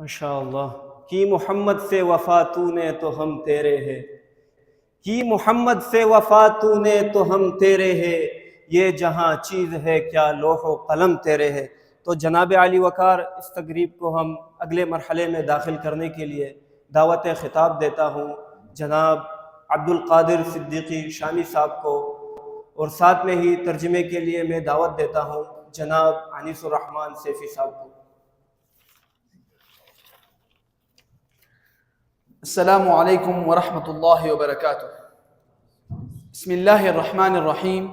ماشاء اللہ. کی محمد سے وفا تو نے تو ہم تیرے ہیں، کی محمد سے وفا تو نے تو ہم تیرے ہیں، یہ جہاں چیز ہے کیا لوح و قلم تیرے ہے. تو جناب علی وقار اس تقریب کو ہم اگلے مرحلے میں داخل کرنے کے لیے دعوت خطاب دیتا ہوں جناب عبد القادر صدیقی شامی صاحب کو، اور ساتھ میں ہی ترجمے کے لیے میں دعوت دیتا ہوں جناب انیس الرحمن سیفی صاحب کو. السلام علیکم ورحمۃ اللہ وبرکاتہ. بسم اللہ الرحمن الرحیم.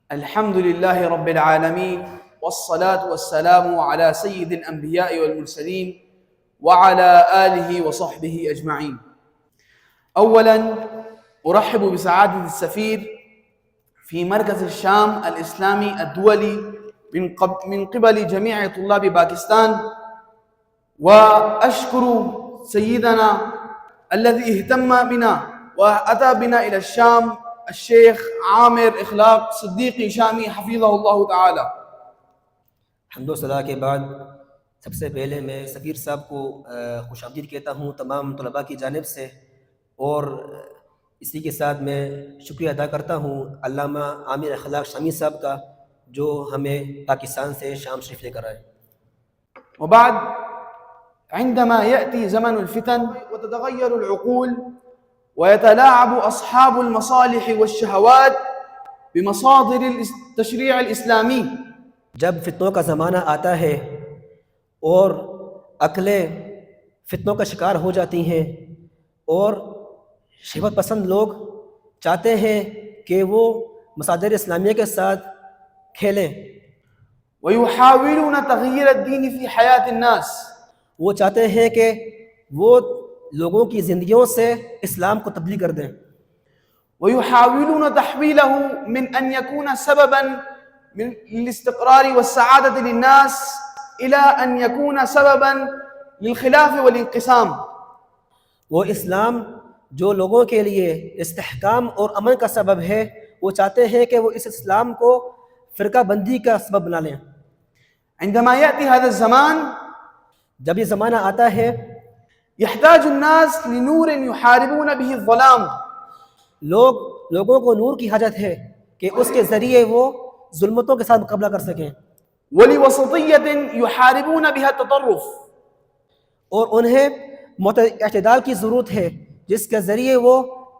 الحمد للہ رب العالمین والصلاة والسلام على سید الانبیاء والمرسلین وعلى آلہ وصحبہ اجمعین. اولا ارحب بسعادة السفیر في مركز الشام الإسلامي الدولي من قبل جميع طلاب باكستان، وأشكر سيدنا الذي اهتم بنا وأتى بنا إلى الشام الشيخ عامر إخلاق صديقي شامي حفظه الله تعالى. حمد و ثنا کے بعد سب سے پہلے میں سفیر صاحب کو خوش آمدید کہتا ہوں تمام طلباء کی جانب سے، اور اسی کے ساتھ میں شکریہ ادا کرتا ہوں علامہ عامر اخلاق شامی صاحب کا جو ہمیں پاکستان سے شام شریف لے کر آئے. وبعد عندما يأتي زمن الفتن وتتغير العقول ويتلاعب أصحاب المصالح والشهوات بمصادر التشريع الإسلامي، جب فتنوں کا زمانہ آتا ہے اور عقلیں فتنوں کا شکار ہو جاتی ہیں اور شہوت پسند لوگ چاہتے ہیں کہ وہ مصادر اسلامیہ کے ساتھ کھیلیں، ويحاولون تغيير الدين في حياة الناس، وہ چاہتے ہیں کہ وہ لوگوں کی زندگیوں سے اسلام کو تبدیل کر دیں، ويحاولون تحويله من أن يكون سببا من الاستقرار والسعادة للناس إلى أن يكون سببا للخلاف والانقسام. وہ اسلام جو لوگوں کے لیے استحکام اور امن کا سبب ہے، وہ چاہتے ہیں کہ وہ اس اسلام کو فرقہ بندی کا سبب بنا لیں. عندما يأتي هذا الزمان جب یہ زمانہ آتا ہے يحتاج الناس لنور يحاربون به الظلام، لوگوں کو نور کی حاجت ہے کہ اس کے ذریعے وہ ظلمتوں کے ساتھ مقابلہ کر سکیں، ولوسطية يحاربون بها التطرف، اور انہیں اعتدال کی ضرورت ہے جس کے ذریعے وہ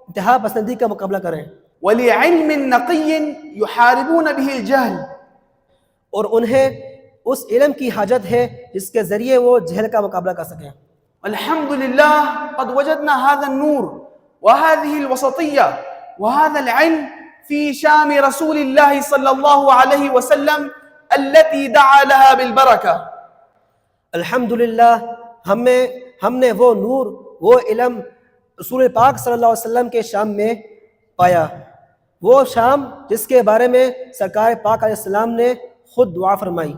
انتہا پسندی کا مقابلہ کریں، ولعلم نقي يحاربون به الجهل، اور انہیں اس علم کی حاجت ہے جس کے ذریعے وہ جہل کا مقابلہ کر سکیں. الحمد لله قد وجدنا هذا النور وهذه الوسطية وهذا العلم في شام رسول الله صلى الله عليه وسلم التي دعا لها بالبركة. الحمدللہ ہم نے وہ نور، وہ علم رسول پاک صلی اللہ علیہ وسلم کے شام میں پایا، وہ شام جس کے بارے میں سرکار پاک علیہ السلام نے خود دعا فرمائی.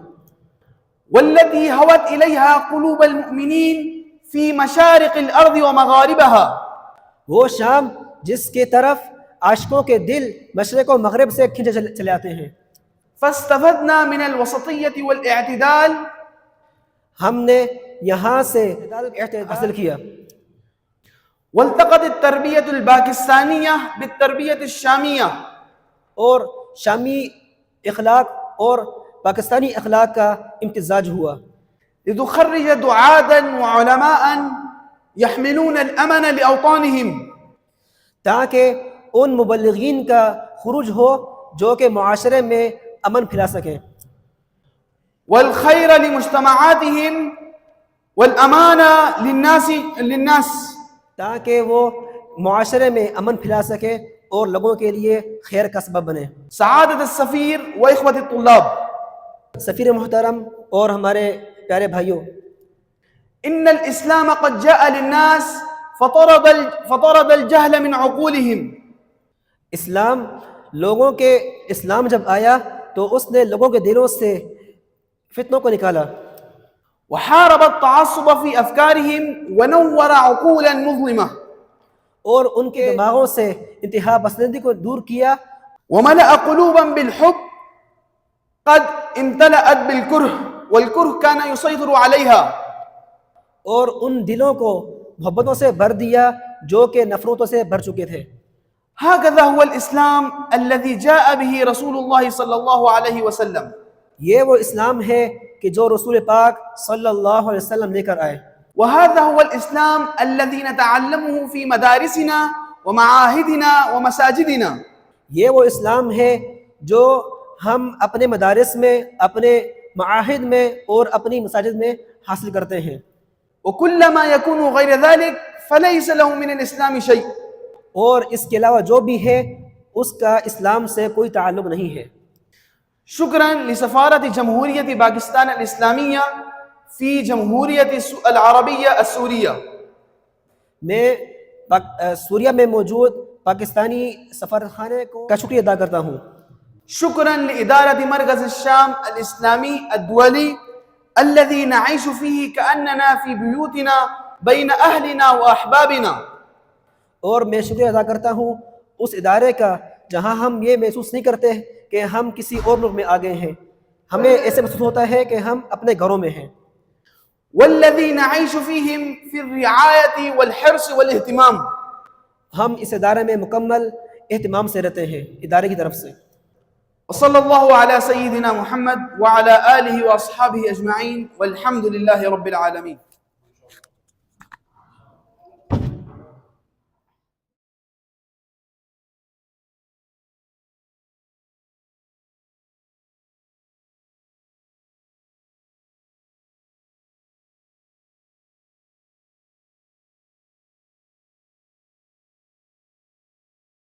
والتي هوت إليها قلوب المؤمنين في مشارق الأرض ومغاربها، وہ شام جس کی طرف عاشقوں کے دل مشرق و مغرب سے کھنچے چلے آتے ہیں. فاستفدنا من الوسطية والاعتدال، ہم نے یہاں سے اعتدال حاصل کیا. والتقت التربية الباكستانية بالتربية الشامية، اور شامی اخلاق اور پاکستانی اخلاق کا امتزاج ہوا، لتخرج دعاة وعلماء يحملون الأمن لأوطانهم، تاکہ ان مبلغین کا خروج ہو جو کہ معاشرے میں امن پھیلا سکیں، والخير لمجتمعاتهم والأمان للناس، تاکہ وہ معاشرے میں امن پھیلا سکے اور لوگوں کے لیے خیر کا سبب بنے. سعادة السفیر وإخوة الطلاب، سفیر محترم اور ہمارے پیارے بھائیوں، إن الإسلام قد جاء للناس فطرد الجهل من عقولهم، اسلام جب آیا تو اس نے لوگوں کے دلوں سے فتنوں کو نکالا، وحارب التعصب في أفكارهم ونور عقولا مظلمة، اور ان کے دماغوں سے انتہا پسندی کو دور کیا، وملأ قلوبا بالحب قد امتلأت بالكره والكره كان يسيطر عليها، اور ان دلوں کو محبتوں سے بھر دیا جو کہ نفرتوں سے بھر چکے تھے۔ هكذا هو الإسلام الذي جاء به رسول الله صلى الله عليه وسلم. یہ وہ اسلام ہے کہ جو رسول پاک صلی اللہ علیہ وسلم لے کر آئے، وهذا هو الإسلام الذي نتعلمه في مدارسنا ومعاهدنا ومساجدنا. یہ وہ اسلام ہے جو ہم اپنے مدارس میں، اپنے معاہد میں اور اپنی مساجد میں حاصل کرتے ہیں، وكلما يكون غير ذلك فليس له من الإسلام شيء. اور اس کے علاوہ جو بھی ہے اس کا اسلام سے کوئی تعلق نہیں ہے۔ شكرا لسفارة جمهورية باكستان الإسلامية في جمهورية العربية السورية. میں سوریہ میں موجود پاکستانی سفارتخانے کا شکریہ ادا کرتا ہوں۔ شكرا لإدارة مركز الشام الإسلامي الدولي الذي نعيش فيه كأننا في بيوتنا بين أهلنا وأحبابنا. اور میں شکریہ ادا کرتا ہوں اس ادارے کا جہاں ہم یہ محسوس نہیں کرتے کہ ہم کسی اور ملک میں آ گئے ہیں، ہمیں ایسے محسوس ہوتا ہے کہ ہم اپنے گھروں میں ہیں۔ والذي نعيش فيهم في الرعاية والحرص والاهتمام. ہم اس ادارے میں مکمل اہتمام سے رہتے ہیں ادارے کی طرف سے۔ وصلى الله على سيدنا محمد وعلى آله وأصحابه أجمعين والحمد لله رب العالمين.